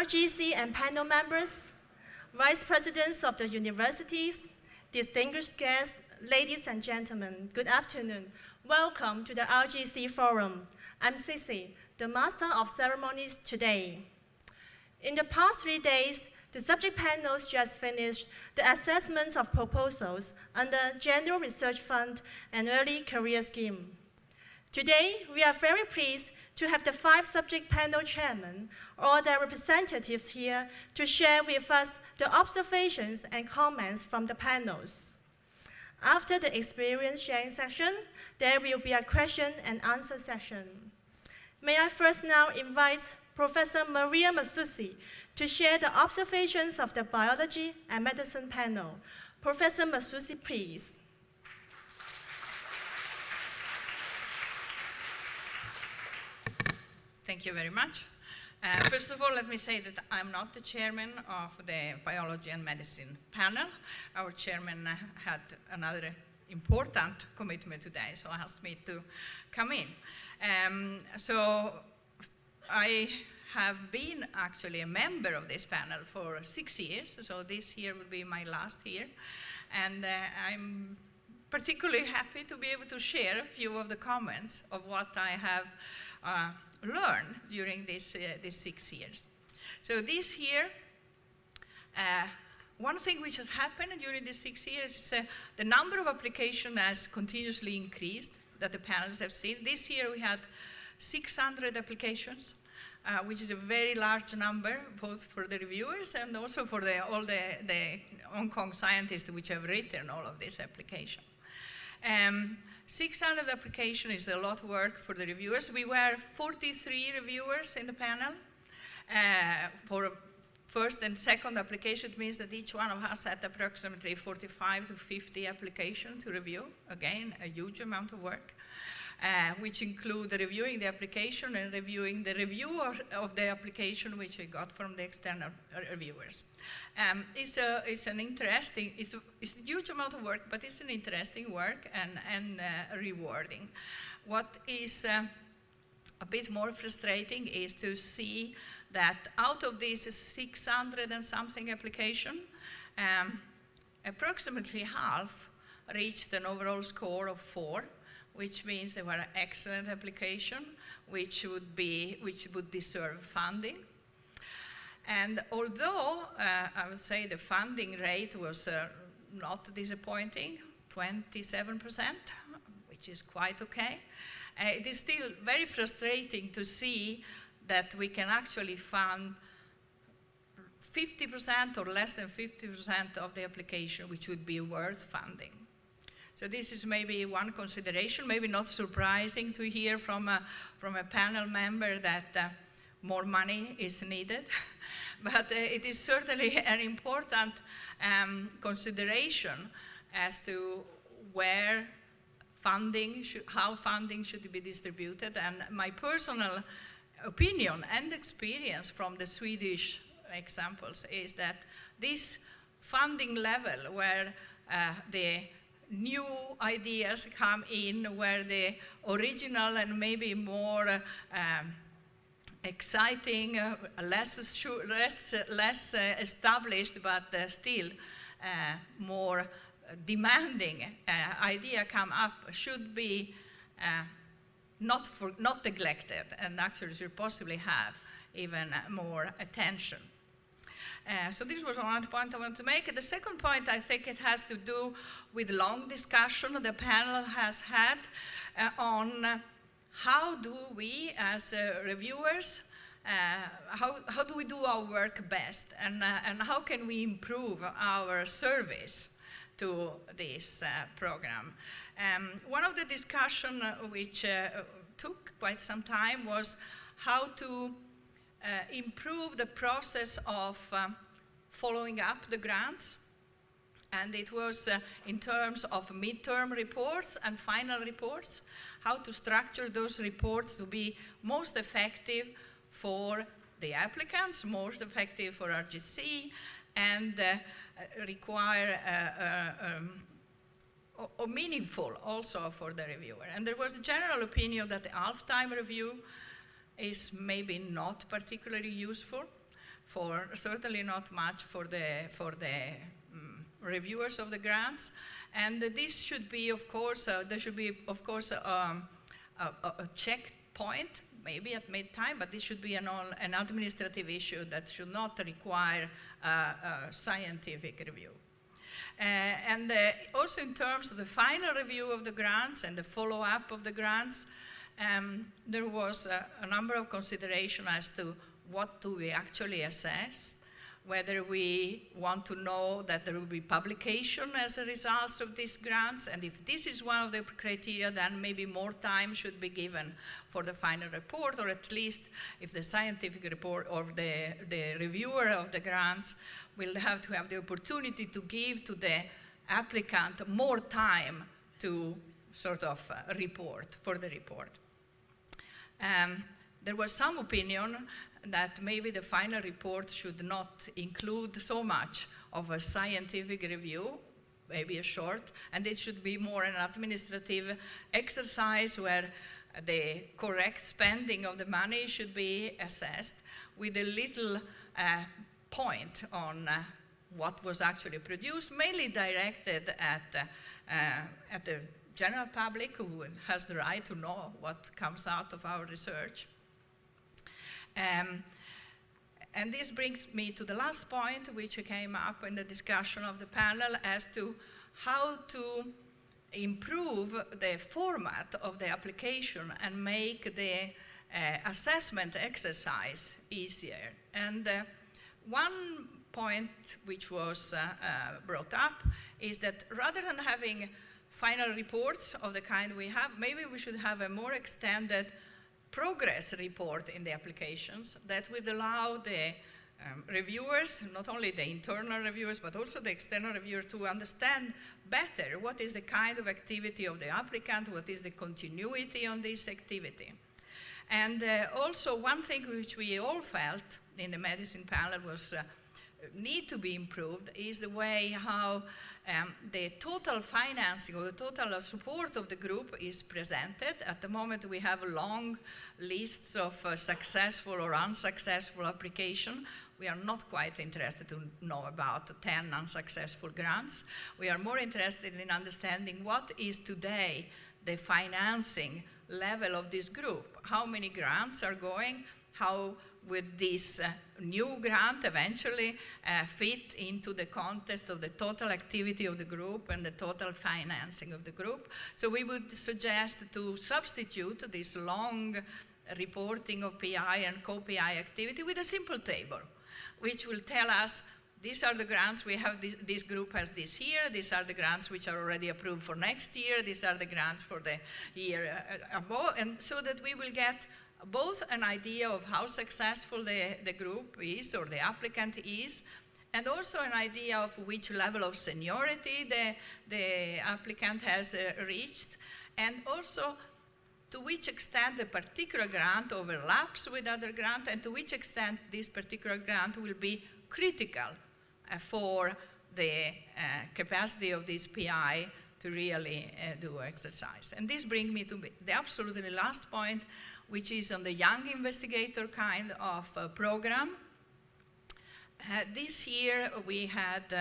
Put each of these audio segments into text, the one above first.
RGC and panel members, vice presidents of the universities, distinguished guests, ladies and gentlemen, good afternoon. Welcome to the RGC Forum. I'm Sissy, the Master of Ceremonies today. In the past 3 days, the subject panels just finished the assessments of proposals under General Research Fund and Early Career Scheme. Today, we are very pleased to have the 5 subject panel chairmen or their representatives here to share with us the observations and comments from the panels. After the experience sharing session, there will be a question and answer session. May I first now invite Professor Maria Masucci to share the observations of the biology and medicine panel. Professor Masucci, please. Thank you very much. First of all, let me say that I'm not the chairman of the biology and medicine panel. Our chairman had another important commitment today, so asked me to come in. So I have been actually a member of this panel for 6 years, so this year will be my last year. And I'm particularly happy to be able to share a few of the comments of what I have learned during these 6 years. So this year, one thing which has happened during these 6 years is the number of applications has continuously increased that the panels have seen. This year we had 600 applications, which is a very large number, both for the reviewers and also for all the Hong Kong scientists which have written all of these applications. 600 applications is a lot of work for the reviewers. We were 43 reviewers in the panel. For first and second application, it means that each one of us had approximately 45 to 50 applications to review. Again, a huge amount of work, which include reviewing the application and reviewing the review of the application which we got from the external reviewers. It's a huge amount of work, but it's an interesting work and rewarding. What is a bit more frustrating is to see that out of these 600 and something applications, approximately half reached an overall score of 4, which means they were an excellent application, which would deserve funding. And although I would say the funding rate was not disappointing, 27%, which is quite okay, it is still very frustrating to see that we can actually fund 50% or less than 50% of the application which would be worth funding. So this is maybe one consideration, maybe not surprising to hear from a panel member that more money is needed, but it is certainly an important consideration as to where how funding should be distributed. And my personal opinion and experience from the Swedish examples is that this funding level where the new ideas come in, where the original and maybe more exciting, less established, but still more demanding idea come up should be not neglected, and actually should possibly have even more attention. So this was one point I want to make. The second point, I think it has to do with long discussion the panel has had on how do we as reviewers, how do we do our work best, and how can we improve our service to this program. One of the discussion which took quite some time was how to improve the process of following up the grants. And it was in terms of midterm reports and final reports, how to structure those reports to be most effective for the applicants, most effective for RGC, and require or meaningful also for the reviewer. And there was a general opinion that the half-time review is maybe not particularly useful. certainly not much for the reviewers of the grants. And this should be, of course, there should be, of course, a checkpoint, maybe at mid-time, but this should be an administrative issue that should not require a scientific review. And also in terms of the final review of the grants and the follow-up of the grants, there was a number of considerations as to what do we actually assess, whether we want to know that there will be publication as a result of these grants, and if this is one of the criteria, then maybe more time should be given for the final report, or at least if the scientific report or the reviewer of the grants will have to have the opportunity to give to the applicant more time to sort of report, for the report. There was some opinion that maybe the final report should not include so much of a scientific review, maybe a short, and it should be more an administrative exercise where the correct spending of the money should be assessed with a little point on what was actually produced, mainly directed at the general public who has the right to know what comes out of our research. And this brings me to the last point, which came up in the discussion of the panel, as to how to improve the format of the application and make the assessment exercise easier. And one point which was brought up is that rather than having final reports of the kind we have, maybe we should have a more extended progress report in the applications that would allow the reviewers, not only the internal reviewers, but also the external reviewers, to understand better what is the kind of activity of the applicant, what is the continuity on this activity. And also one thing which we all felt in the medicine panel was need to be improved is the way how the total financing or the total support of the group is presented. At the moment we have long lists of successful or unsuccessful applications. We are not quite interested to know about 10 unsuccessful grants. We are more interested in understanding what is today the financing level of this group. How many grants are going? How would this new grant eventually fit into the context of the total activity of the group and the total financing of the group? So we would suggest to substitute this long reporting of PI and co-PI activity with a simple table, which will tell us these are the grants we have, this group has this year, these are the grants which are already approved for next year, these are the grants for the year above, and so that we will get both an idea of how successful the group is or the applicant is, and also an idea of which level of seniority the applicant has reached, and also to which extent a particular grant overlaps with other grants, and to which extent this particular grant will be critical for the capacity of this PI to really do exercise. And this brings me to the absolutely last point, which is on the young investigator kind of program. This year we had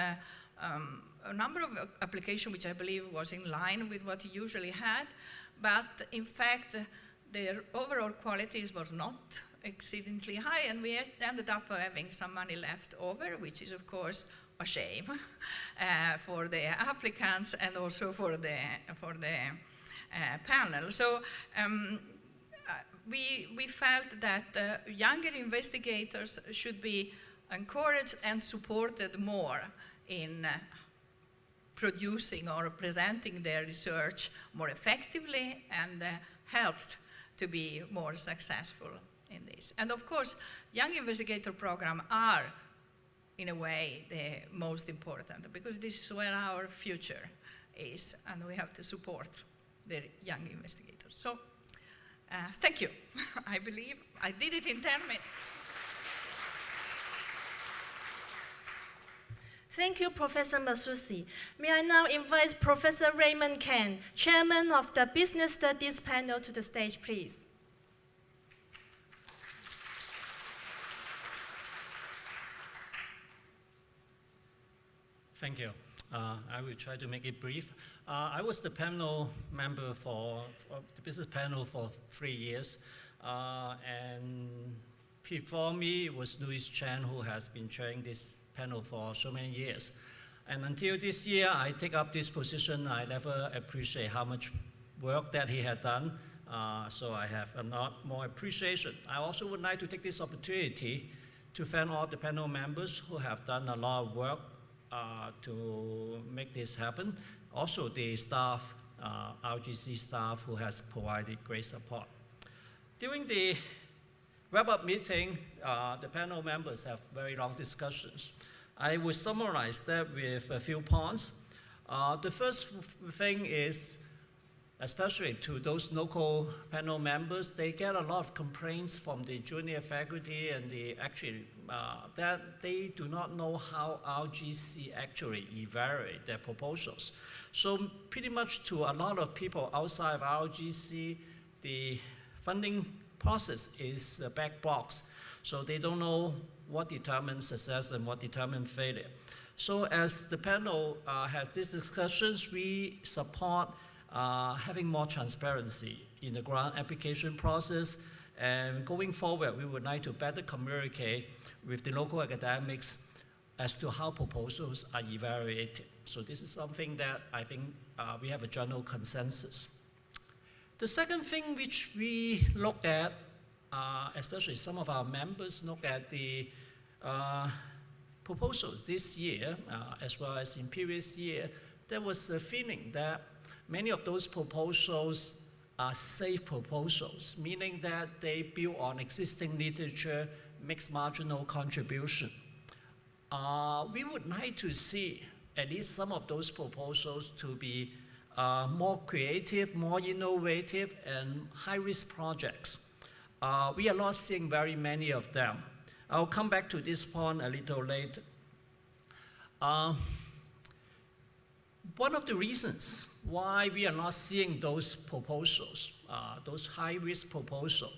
a number of applications which I believe was in line with what you usually had, but in fact the overall quality was not exceedingly high, and we ended up having some money left over, which is of course a shame for the applicants and also for the panel. So we felt that younger investigators should be encouraged and supported more in producing or presenting their research more effectively and helped to be more successful in this. And of course, young investigator programs are, in a way, the most important, because this is where our future is, and we have to support the young investigators. So, thank you. I believe I did it in 10 minutes. Thank you, Professor Masucci. May I now invite Professor Raymond Ken, Chairman of the Business Studies panel, to the stage, please. Thank you. I will try to make it brief. I was the panel member for the business panel for 3 years, and before me it was Louis Chan, who has been chairing this panel for so many years. And until this year, I take up this position. I never appreciate how much work that he had done, so I have a lot more appreciation. I also would like to take this opportunity to thank all the panel members who have done a lot of work to make this happen. Also the staff, RGC staff, who has provided great support. During the wrap-up meeting, the panel members have very long discussions. I will summarize that with a few points. The first thing is, especially to those local panel members, they get a lot of complaints from the junior faculty and that they do not know how RGC actually evaluate their proposals. So pretty much to a lot of people outside of RGC, the funding process is a black box. So they don't know what determines success and what determines failure. So as the panel has these discussions, we support having more transparency in the grant application process, and going forward, we would like to better communicate with the local academics as to how proposals are evaluated. So this is something that I think we have a general consensus. The second thing which we look at, especially some of our members look at the proposals this year, as well as in previous year, there was a feeling that many of those proposals are safe proposals, meaning that they build on existing literature, makes marginal contribution. We would like to see at least some of those proposals to be more creative, more innovative, and high-risk projects. We are not seeing very many of them. I'll come back to this point a little later. One of the reasons why we are not seeing those proposals, those high-risk proposals,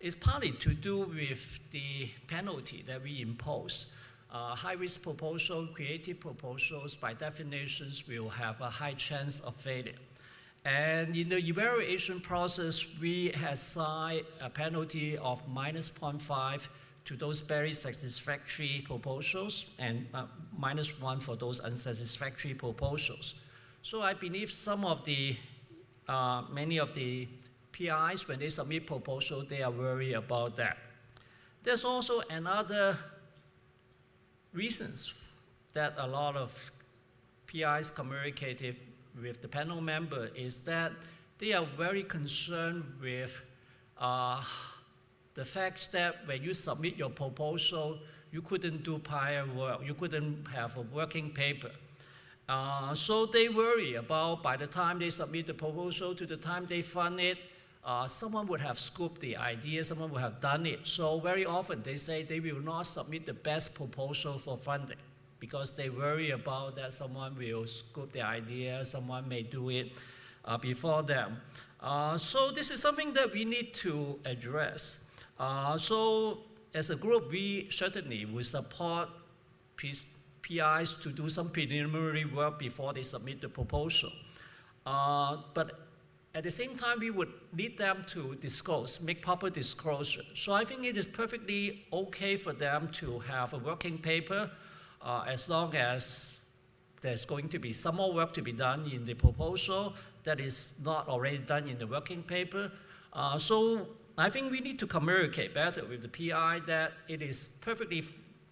is partly to do with the penalty that we impose. High-risk proposals, creative proposals, by definitions, will have a high chance of failure. And in the evaluation process, we assign a penalty of -0.5 to those very satisfactory proposals, and -1 for those unsatisfactory proposals. So I believe some of the, many of the PIs, when they submit proposals, they are worried about that. There's also another reasons that a lot of PIs communicated with the panel member is that they are very concerned with the fact that when you submit your proposal, you couldn't do prior work, you couldn't have a working paper. So they worry about by the time they submit the proposal to the time they fund it, someone would have scooped the idea, someone would have done it. So very often they say they will not submit the best proposal for funding because they worry about that someone will scoop the idea, someone may do it before them. So this is something that we need to address. So as a group, we certainly will support PIs to do some preliminary work before they submit the proposal. But at the same time, we would need them to disclose, make proper disclosure. So I think it is perfectly okay for them to have a working paper as long as there's going to be some more work to be done in the proposal that is not already done in the working paper. So I think we need to communicate better with the PI that it is perfectly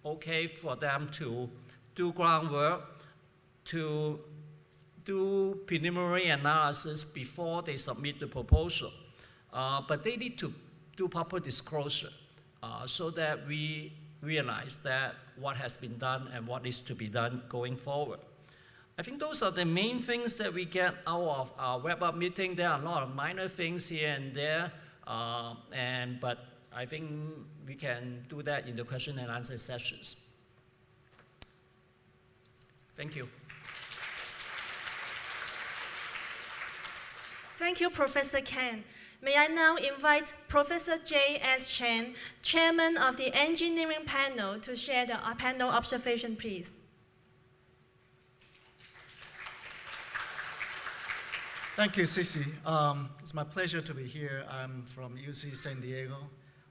okay for them to do groundwork, to do preliminary analysis before they submit the proposal. But they need to do proper disclosure so that we realize that what has been done and what is to be done going forward. I think those are the main things that we get out of our wrap-up meeting. There are a lot of minor things here and there, but I think we can do that in the question and answer sessions. Thank you. Thank you, Professor Ken. May I now invite Professor J.S. Chen, Chairman of the Engineering Panel, to share the panel observation, please. Thank you, Sisi. It's my pleasure to be here. I'm from UC San Diego.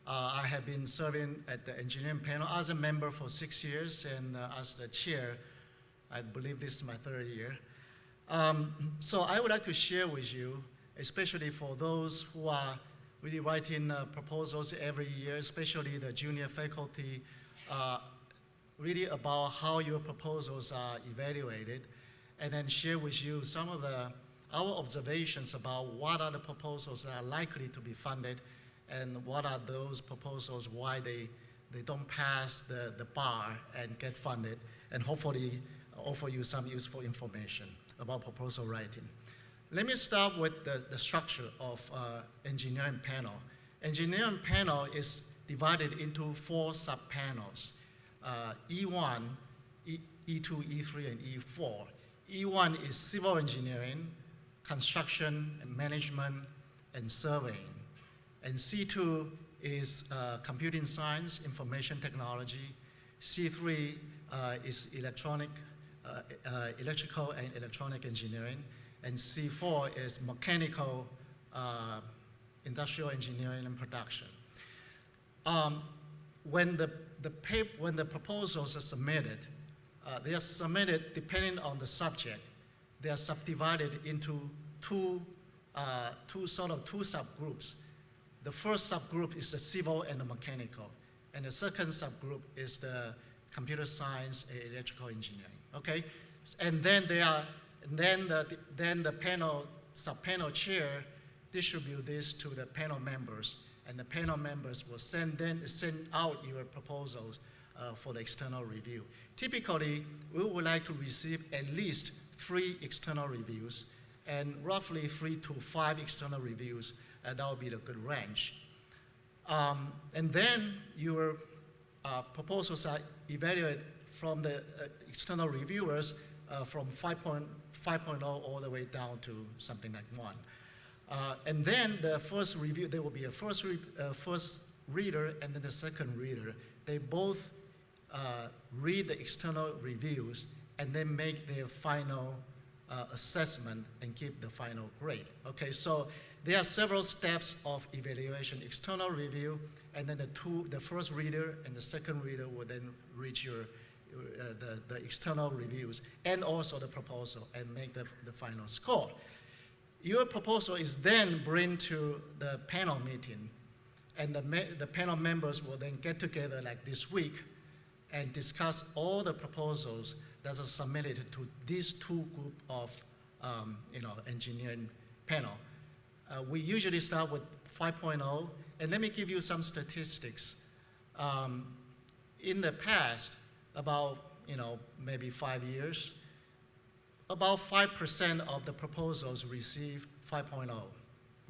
I have been serving at the engineering panel as a member for 6 years, and as the chair, I believe this is my 3rd year. So I would like to share with you, especially for those who are really writing proposals every year, especially the junior faculty, really about how your proposals are evaluated, and then share with you some of our observations about what are the proposals that are likely to be funded, and what are those proposals, why they don't pass the bar and get funded, and hopefully offer you some useful information about proposal writing. Let me start with the structure of engineering panel. Engineering panel is divided into 4 sub-panels, E1, E2, E3, and E4. E1 is civil engineering, construction, and management, and surveying. And C2 is computing science, information technology. C3 is electrical and electronic engineering. And C4 is mechanical, industrial engineering, and production. When the proposals are submitted, they are submitted depending on the subject. They are subdivided into two subgroups. The first subgroup is the civil and the mechanical, and the second subgroup is the computer science and electrical engineering. Okay, and then the sub-panel chair distribute this to the panel members, and the panel members will send out your proposals for the external review. Typically, we would like to receive at least 3 external reviews, and roughly 3 to 5 external reviews. That would be the good range. And then your proposals are evaluated from the external reviewers from 5.0 all the way down to something like 1. And then the first review, there will be a first reader and then the second reader. They both read the external reviews and then make their final assessment and give the final grade. Okay, so there are several steps of evaluation: external review, and then the first reader and the second reader will then read the external reviews and also the proposal and make the final score. Your proposal is then bring to the panel meeting, and the panel members will then get together like this week and discuss all the proposals that are submitted to these 2 groups of engineering panel. We usually start with 5.0, and let me give you some statistics. In the past, about maybe 5 years, about 5% of the proposals receive 5.0,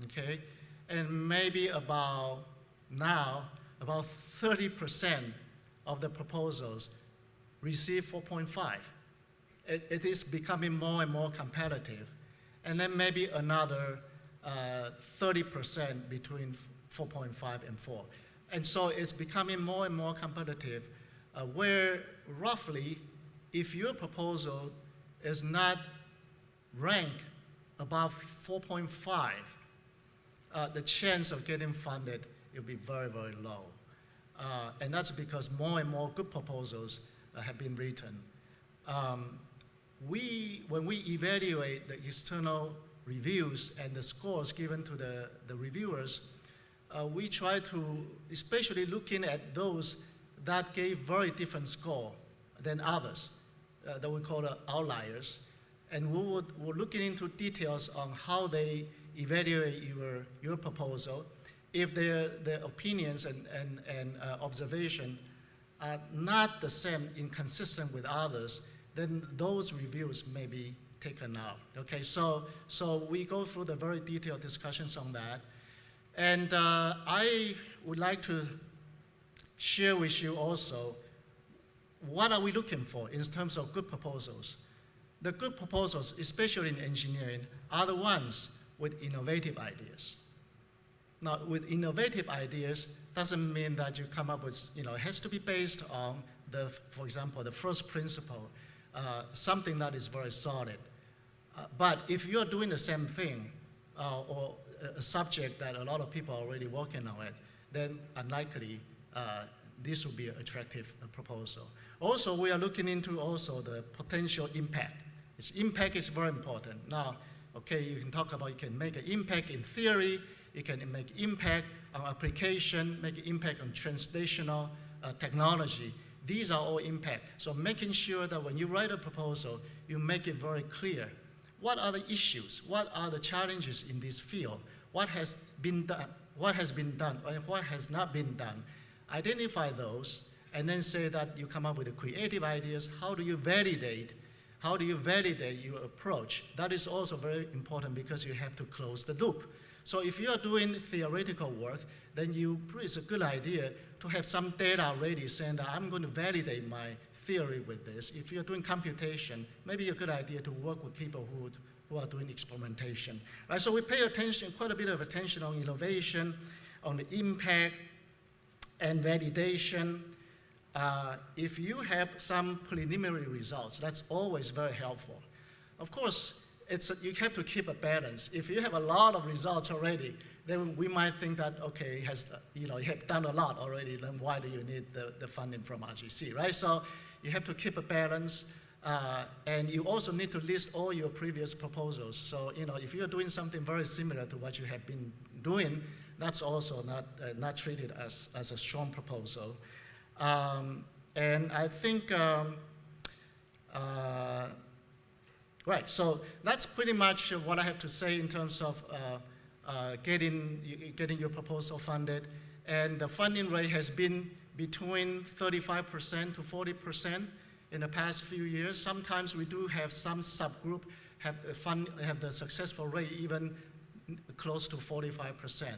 okay? And maybe about 30% of the proposals receive 4.5. It is becoming more and more competitive. And then maybe another 30% between 4.5 and 4. And so it's becoming more and more competitive, where roughly, if your proposal is not ranked above 4.5, the chance of getting funded will be very, very low. And that's because more and more good proposals have been written. When we evaluate the external reviews and the scores given to the reviewers, we try to, especially looking at those that gave very different score than others, that we call the outliers. And we're looking into details on how they evaluate your proposal. If their opinions and observation are not the same, inconsistent with others, then those reviews may be taken out. Okay, so we go through the very detailed discussions on that. And I would like to share with you also what are we looking for in terms of good proposals. The good proposals, especially in engineering, are the ones with innovative ideas. Now, with innovative ideas doesn't mean that you come up with, it has to be based on, for example, the first principle, something that is very solid. But if you're doing the same thing, or a subject that a lot of people are already working on it, then unlikely this will be an attractive proposal. Also, we are looking into also the potential impact. Its impact is very important. Now, okay, you can talk about, you can make an impact in theory, you can make impact on application, make impact on translational technology. These are all impact. So making sure that when you write a proposal, you make it very clear. What are the issues? What are the challenges in this field? What has been done? What has been done and what has not been done? Identify those and then say that you come up with the creative ideas. How do you validate? How do you validate your approach? That is also very important because you have to close the loop. So if you are doing theoretical work, then it's a good idea to have some data ready saying that I'm going to validate my theory with this. If you're doing computation, maybe a good idea to work with people who are doing experimentation. Right? So we pay attention, quite a bit of attention on innovation, on the impact and validation. If you have some preliminary results, that's always very helpful. Of course, you have to keep a balance. If you have a lot of results already, then we might think that, okay, you have done a lot already, then why do you need the funding from RGC, right? So you have to keep a balance, and you also need to list all your previous proposals. So, if you're doing something very similar to what you have been doing, that's also not treated as a strong proposal. And I think, right, so that's pretty much what I have to say in terms of getting your proposal funded. And the funding rate has been between 35% to 40% in the past few years. Sometimes we do have some subgroup have the successful rate even close to 45%.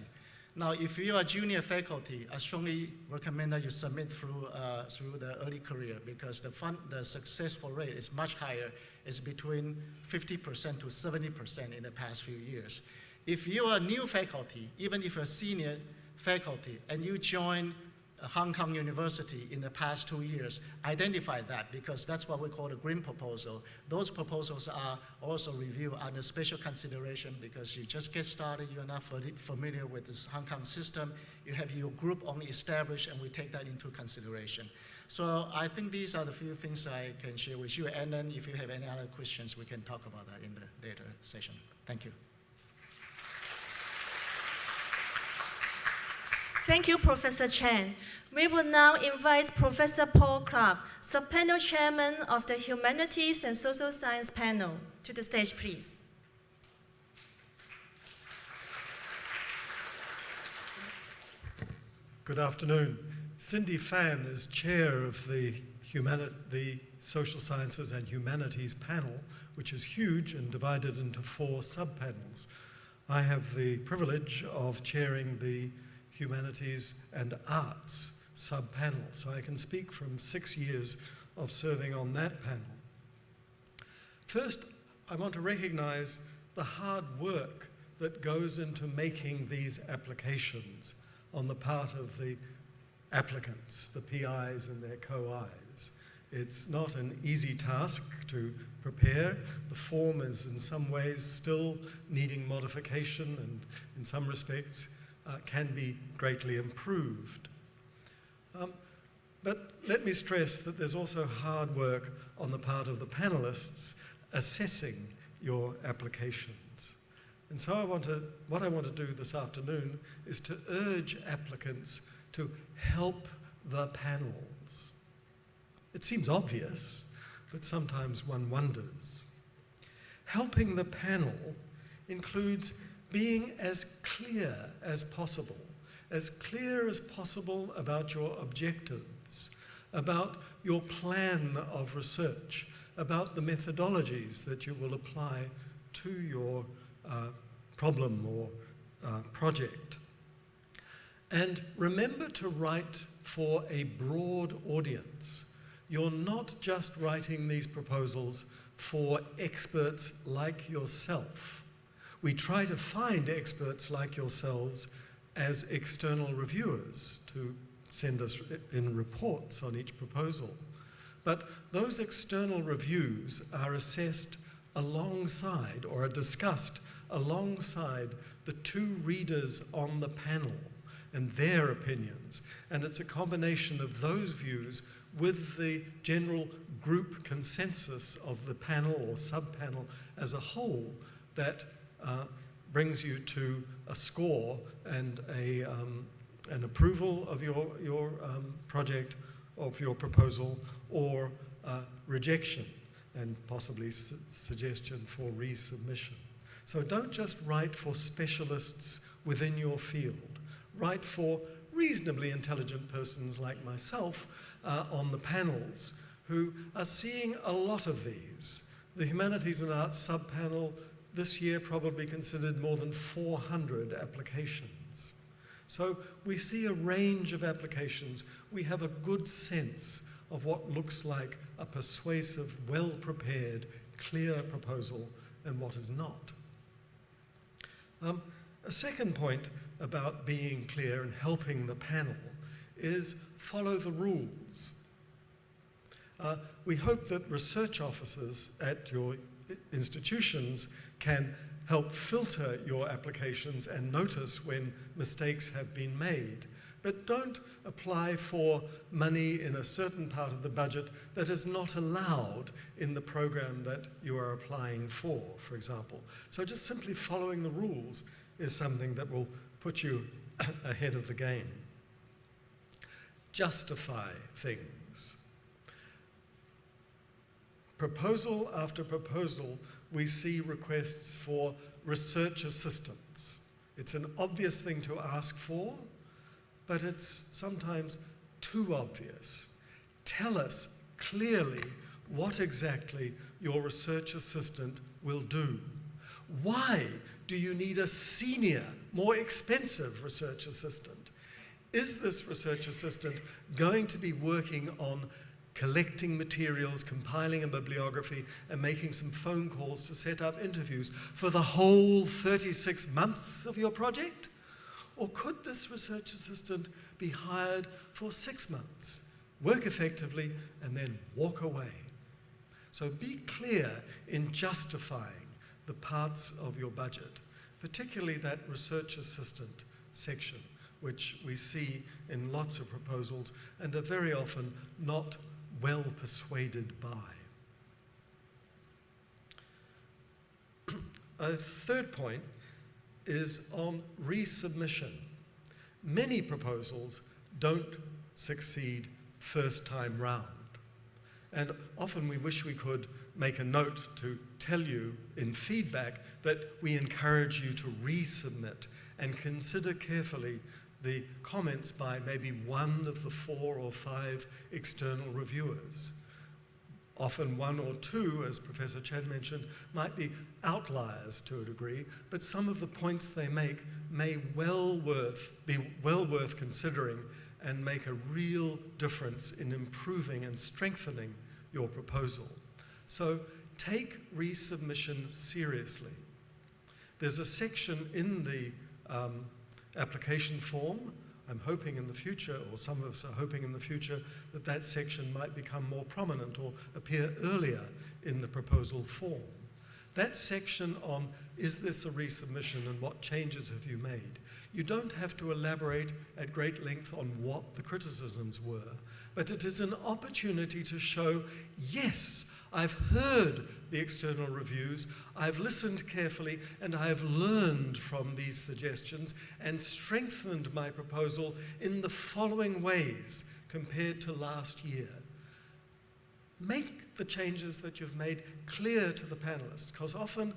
Now, if you are junior faculty, I strongly recommend that you submit through the early career because the successful rate is much higher. It's between 50% to 70% in the past few years. If you are new faculty, even if you're senior faculty, and you join Hong Kong University in the past 2 years, identify that because that's what we call the green proposal. Those proposals are also reviewed under special consideration because you just get started, you're not familiar with this Hong Kong system, you have your group only established, and we take that into consideration. So I think these are the few things I can share with you, and then if you have any other questions, we can talk about that in the later session. Thank you. Thank you, Professor Chen. We will now invite Professor Paul Clark, Sub-panel Chairman of the Humanities and Social Science Panel, to the stage, please. Good afternoon. Cindy Fan is chair of the Social Sciences and Humanities panel, which is huge and divided into 4 sub-panels. I have the privilege of chairing the Humanities and Arts sub-panel, so I can speak from 6 years of serving on that panel. First, I want to recognize the hard work that goes into making these applications on the part of the applicants, the PIs and their co-Is. It's not an easy task to prepare. The form is in some ways still needing modification and in some respects can be greatly improved. But let me stress that there's also hard work on the part of the panelists assessing your applications. And so what I want to do this afternoon is to urge applicants to help the panels. It seems obvious, but sometimes one wonders. Helping the panel includes being as clear as possible about your objectives, about your plan of research, about the methodologies that you will apply to your problem or project. And remember to write for a broad audience. You're not just writing these proposals for experts like yourself. We try to find experts like yourselves as external reviewers to send us in reports on each proposal. But those external reviews are assessed alongside or are discussed alongside the two readers on the panel and their opinions. And it's a combination of those views with the general group consensus of the panel or sub-panel as a whole that brings you to a score and an approval of your project, of your proposal, or rejection and possibly suggestion for resubmission. So don't just write for specialists within your field. Write for reasonably intelligent persons like myself on the panels who are seeing a lot of these. The Humanities and Arts sub-panel this year probably considered more than 400 applications. So we see a range of applications. We have a good sense of what looks like a persuasive, well-prepared, clear proposal and what is not. A second point about being clear and helping the panel is follow the rules. We hope that research officers at your institutions can help filter your applications and notice when mistakes have been made. But don't apply for money in a certain part of the budget that is not allowed in the program that you are applying for example. So just simply following the rules is something that will put you ahead of the game. Justify things. Proposal after proposal, we see requests for research assistance. It's an obvious thing to ask for, but it's sometimes too obvious. Tell us clearly what exactly your research assistant will do. Why do you need a senior, more expensive research assistant? Is this research assistant going to be working on collecting materials, compiling a bibliography, and making some phone calls to set up interviews for the whole 36 months of your project? Or could this research assistant be hired for 6 months, work effectively, and then walk away? So be clear in justifying the parts of your budget, particularly that research assistant section, which we see in lots of proposals and are very often not well persuaded by. A third point is on resubmission. Many proposals don't succeed first time round. And often we wish we could make a note to tell you in feedback that we encourage you to resubmit and consider carefully the comments by maybe one of the 4 or 5 external reviewers. Often 1 or 2, as Professor Chen mentioned, might be outliers to a degree, but some of the points they make may be well worth considering and make a real difference in improving and strengthening your proposal. So take resubmission seriously. There's a section in the application form. I'm hoping in the future, or some of us are hoping in the future, that that section might become more prominent or appear earlier in the proposal form. That section on, is this a resubmission and what changes have you made? You don't have to elaborate at great length on what the criticisms were, but it is an opportunity to show, yes, I've heard the external reviews, I've listened carefully, and I have learned from these suggestions and strengthened my proposal in the following ways compared to last year. Make the changes that you've made clear to the panelists, because often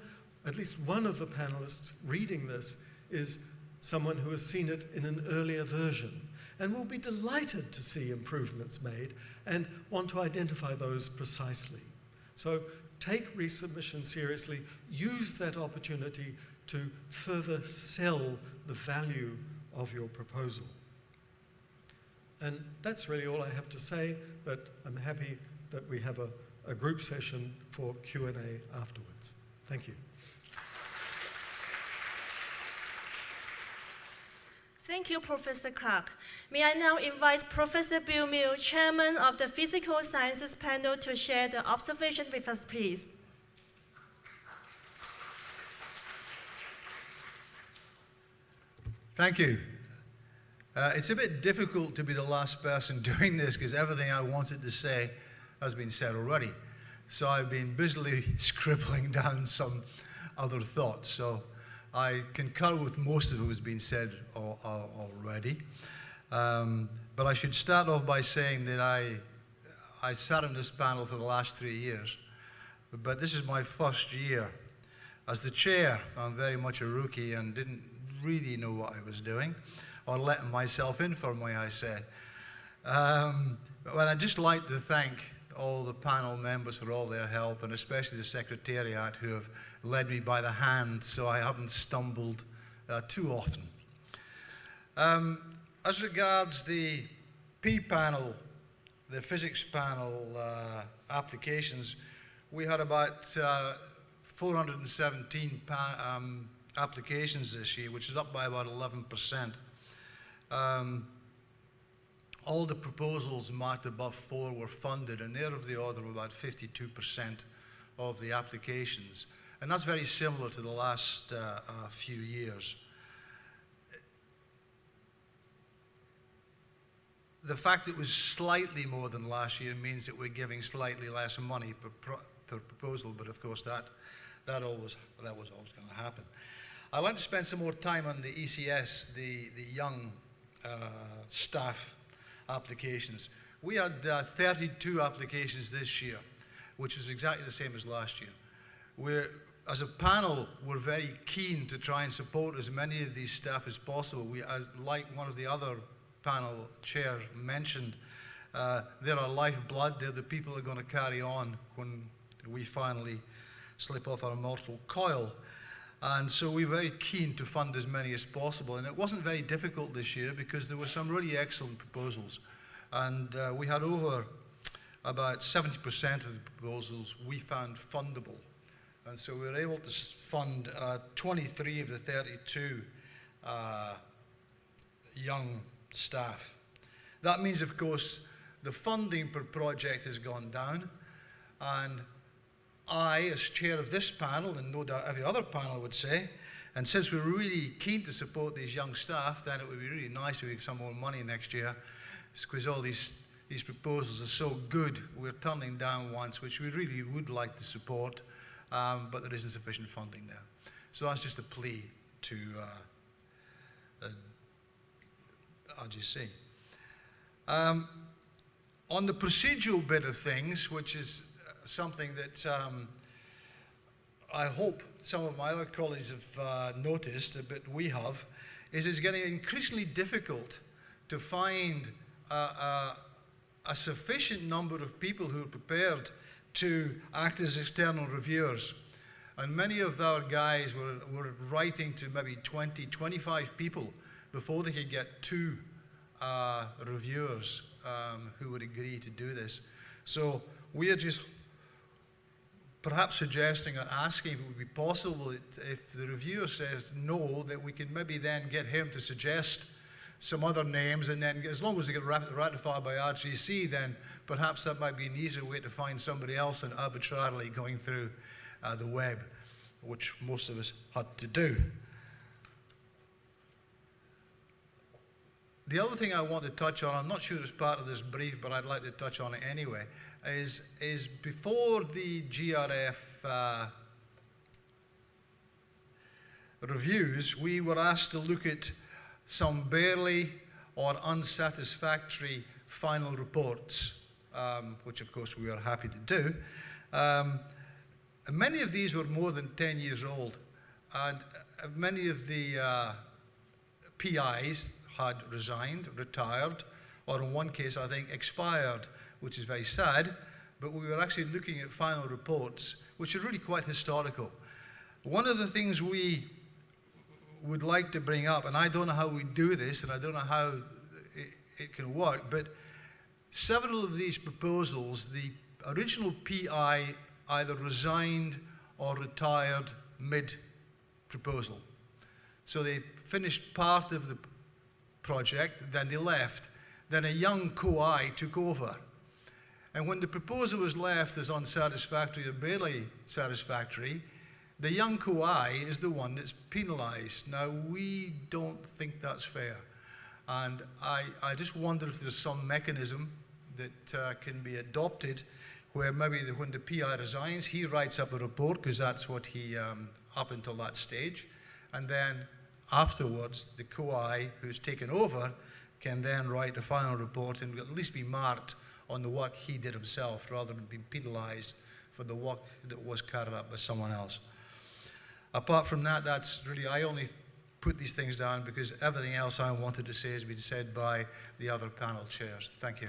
at least one of the panelists reading this is someone who has seen it in an earlier version and will be delighted to see improvements made and want to identify those precisely. So take resubmission seriously, use that opportunity to further sell the value of your proposal. And that's really all I have to say, but I'm happy that we have a group session for Q&A afterwards. Thank you. Thank you, Professor Clark. May I now invite Professor Bill Mill, Chairman of the Physical Sciences Panel, to share the observation with us, please. Thank you. It's a bit difficult to be the last person doing this because everything I wanted to say has been said already. So I've been busily scribbling down some other thoughts. So I concur with most of what has been said already. But I should start off by saying that I sat on this panel for the last 3 years, but this is my first year. As the chair, I'm very much a rookie and didn't really know what I was doing, or letting myself in for, may I say. But I'd just like to thank all the panel members for all their help, and especially the Secretariat who have led me by the hand so I haven't stumbled too often. As regards the P panel, the physics panel applications, we had about 417 applications this year, which is up by about 11%. All the proposals marked above 4 were funded, and they're of the order of about 52% of the applications. And that's very similar to the last few years. The fact it was slightly more than last year means that we're giving slightly less money per proposal, but of course that was always going to happen. I'd like to spend some more time on the ECS, the young staff applications. We had 32 applications this year, which was exactly the same as last year. As a panel, we're very keen to try and support as many of these staff as possible. Like one of the other panel chairs mentioned, they're our lifeblood. They're the people who are going to carry on when we finally slip off our mortal coil. And so we're very keen to fund as many as possible. And it wasn't very difficult this year because there were some really excellent proposals. And we had over about 70% of the proposals we found fundable. And so we were able to fund 23 of the 32 young staff. That means, of course, the funding per project has gone down. And I, as chair of this panel, and no doubt every other panel would say, and since we're really keen to support these young staff, then it would be really nice if we had some more money next year, because all these proposals are so good, we're turning down ones which we really would like to support, but there isn't sufficient funding there. So that's just a plea to RGC. On the procedural bit of things, which is something that I hope some of my other colleagues have noticed, but we have, is it's getting increasingly difficult to find a sufficient number of people who are prepared to act as external reviewers. And many of our guys were writing to maybe 20, 25 people before they could get 2 reviewers who would agree to do this. So we are just perhaps suggesting or asking if it would be possible if the reviewer says no, that we can maybe then get him to suggest some other names, and then as long as they get ratified by RGC, then perhaps that might be an easier way to find somebody else than arbitrarily going through the web, which most of us had to do. The other thing I want to touch on, I'm not sure it's part of this brief, but I'd like to touch on it anyway, is before the GRF reviews, we were asked to look at some barely or unsatisfactory final reports, which of course we are happy to do. And many of these were more than 10 years old, and many of the PIs had resigned, retired, or in one case I think expired, which is very sad, but we were actually looking at final reports, which are really quite historical. One of the things we would like to bring up, and I don't know how we do this, and I don't know how it can work, but several of these proposals, the original PI either resigned or retired mid-proposal. So they finished part of the project, then they left. Then a young co-I took over. And when the proposal was left as unsatisfactory or barely satisfactory, the young co-I is the one that's penalised. Now, we don't think that's fair. And I just wonder if there's some mechanism that can be adopted where maybe when the PI resigns, he writes up a report, because that's what he, up until that stage, and then afterwards, the co-I who's taken over can then write a final report and at least be marked on the work he did himself, rather than being penalised for the work that was carried out by someone else. Apart from that, that's really, I only put these things down because everything else I wanted to say has been said by the other panel chairs. Thank you.